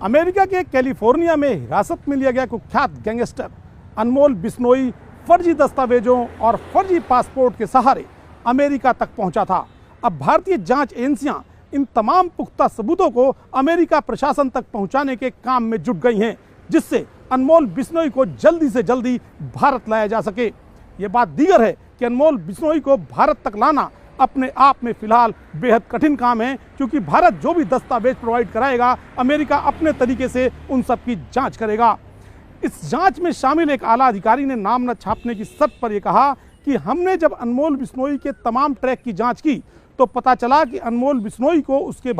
America के California में हिरासत में लिया गया कुख्यात गैंगस्टर अनमोल बिश्नोई फर्जी दस्तावेजों और फर्जी पासपोर्ट के सहारे अमेरिका तक पहुंचा था। अब भारतीय जांच एजेंसियां इन तमाम पुख्ता सबूतों को अमेरिका प्रशासन तक पहुंचाने के काम में जुट गई हैं, जिससे अनमोल बिश्नोई को जल्दी से जल्दी भारत लाया जा सके। ये बात दीगर है कि अनमोल बिश्नोई को भारत तक लाना अपने आप में फिलहाल बेहद कठिन काम है, क्योंकि भारत जो भी दस्तावेज प्रोवाइड कराएगा, अमेरिका अपने तरीके से उन सब की जांच करेगा। इस जांच में शामिल एक आला अधिकारी ने नाम न छापने की शर्त पर यह कहा कि हमने जब अनमोल बिश्नोई के तमाम ट्रैक की जांच की तो पता चला कि अनमोल बिश्नोई को उसके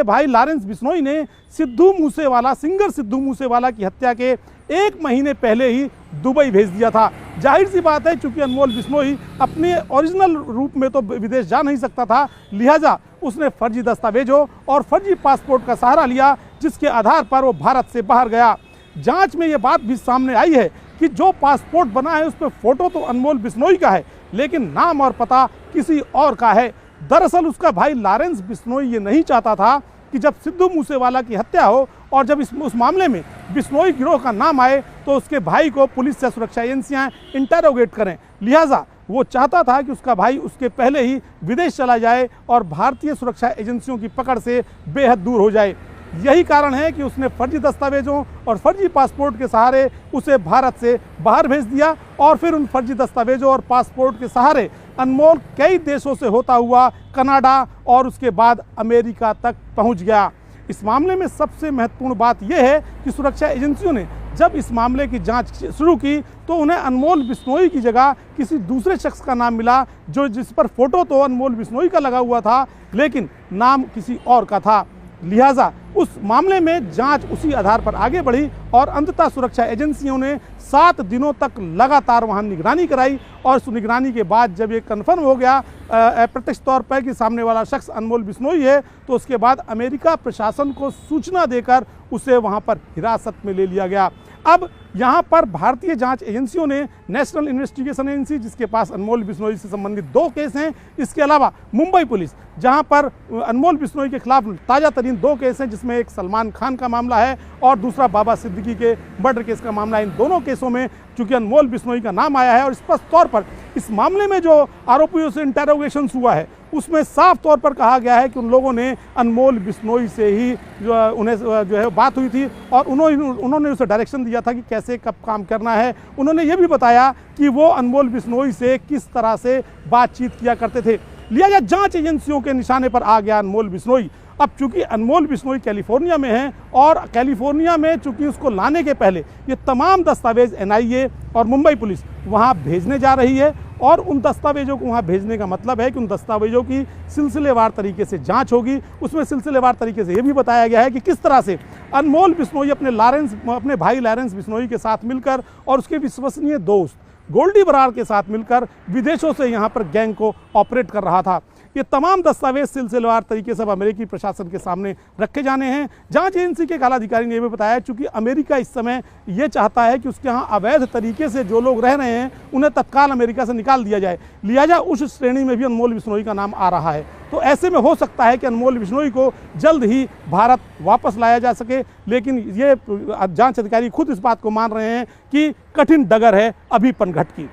भाई लॉरेंस बिश्नोई ने सिंगर सिद्धू मूसेवाला की हत्या के 1 महीने पहले ही दुबई भेज दिया था। जाहिर सी बात है, चूंकि अनमोल बिश्नोई अपने ओरिजिनल रूप में तो विदेश जा नहीं सकता था, लिहाजा उसने फर्जी दस्तावेजों और फर्जी पासपोर्ट का सहारा लिया, जिसके आधार पर वो भारत से बाहर गया। जांच में ये बात भी सामने आई है कि जो पासपोर्ट बना है उस पर फोटो तो अनमोल बिश्नोई का है, लेकिन नाम और पता किसी और का है। दरअसल उसका भाई लॉरेंस बिश्नोई ये नहीं चाहता था कि जब सिद्धू मूसेवाला की हत्या हो और जब उस मामले में बिश्नोई गिरोह का नाम आए तो उसके भाई को पुलिस या सुरक्षा एजेंसियां इंटरोगेट करें। लिहाजा वो चाहता था कि उसका भाई उसके पहले ही विदेश चला जाए और भारतीय सुरक्षा एजेंसियों की पकड़ से बेहद दूर हो जाए। यही कारण है कि उसने फर्जी दस्तावेजों और फर्जी पासपोर्ट के सहारे उसे भारत से बाहर भेज दिया और फिर उन फर्जी दस्तावेजों और पासपोर्ट के सहारे अनमोल कई देशों से होता हुआ कनाडा और उसके बाद अमेरिका तक पहुंच गया। इस मामले में सबसे महत्वपूर्ण बात यह है कि सुरक्षा एजेंसियों ने जब इस मामले की जांच शुरू की तो उन्हें अनमोल बिश्नोई की जगह किसी दूसरे शख्स का नाम मिला, जिस पर फोटो तो अनमोल बिश्नोई का लगा हुआ था, लेकिन नाम किसी और का था। लिहाजा उस मामले में जांच उसी आधार पर आगे बढ़ी और अंततः सुरक्षा एजेंसियों ने 7 दिनों तक लगातार वहां निगरानी कराई और उस निगरानी के बाद जब ये कन्फर्म हो गया प्रत्यक्ष तौर पर कि सामने वाला शख्स अनमोल बिश्नोई है, तो उसके बाद अमेरिका प्रशासन को सूचना देकर उसे वहां पर हिरासत में ले लिया गया। अब यहाँ पर भारतीय जांच एजेंसियों ने नेशनल इन्वेस्टिगेशन एजेंसी, जिसके पास अनमोल बिश्नोई से संबंधित 2 केस हैं, इसके अलावा मुंबई पुलिस, जहाँ पर अनमोल बिश्नोई के खिलाफ ताज़ा तरीन 2 केस हैं, जिसमें एक सलमान खान का मामला है और दूसरा बाबा सिद्दीकी के मर्डर केस का मामला है। इन दोनों केसों में चूंकि अनमोल बिश्नोई का नाम आया है और स्पष्ट तौर पर इस मामले में जो आरोपियों से इंटेरोगेशन हुआ है उसमें साफ तौर पर कहा गया है कि उन लोगों ने अनमोल बिश्नोई से ही उन्हें बात हुई थी और उन्होंने उसे डायरेक्शन दिया था कि कैसे कब काम करना है। उन्होंने ये भी बताया कि वो अनमोल बिश्नोई से किस तरह से बातचीत किया करते थे। लिहाजा जांच एजेंसियों के निशाने पर आ गया अनमोल बिश्नोई। अब चूंकि अनमोल बिश्नोई कैलिफोर्निया में है और कैलिफोर्निया में चूंकि उसको लाने के पहले ये तमाम दस्तावेज एनआईए और मुंबई पुलिस वहां भेजने जा रही है और उन दस्तावेजों को वहां भेजने का मतलब है कि उन दस्तावेजों की सिलसिलेवार तरीके से जांच होगी। उसमें सिलसिलेवार तरीके से ये भी बताया गया है कि किस तरह से अनमोल बिश्नोई अपने भाई लॉरेंस बिश्नोई के साथ मिलकर और उसके विश्वसनीय दोस्त गोल्डी बरार के साथ मिलकर विदेशों से यहाँ पर गैंग को ऑपरेट कर रहा था। ये तमाम दस्तावेज सिलसिलेवार तरीके से अब अमेरिकी प्रशासन के सामने रखे जाने हैं। जांच एजेंसी के एक आला अधिकारी ने यह भी बताया, चूंकि अमेरिका इस समय ये चाहता है कि उसके यहाँ अवैध तरीके से जो लोग रह रहे हैं उन्हें तत्काल अमेरिका से निकाल दिया जाए। लिहाजा उस श्रेणी में भी अनमोल बिश्नोई का नाम आ रहा है। तो ऐसे में हो सकता है कि अनमोल बिश्नोई को जल्द ही भारत वापस लाया जा सके, लेकिन ये जांच अधिकारी खुद इस बात को मान रहे हैं कि कठिन डगर है अभी पनघट की।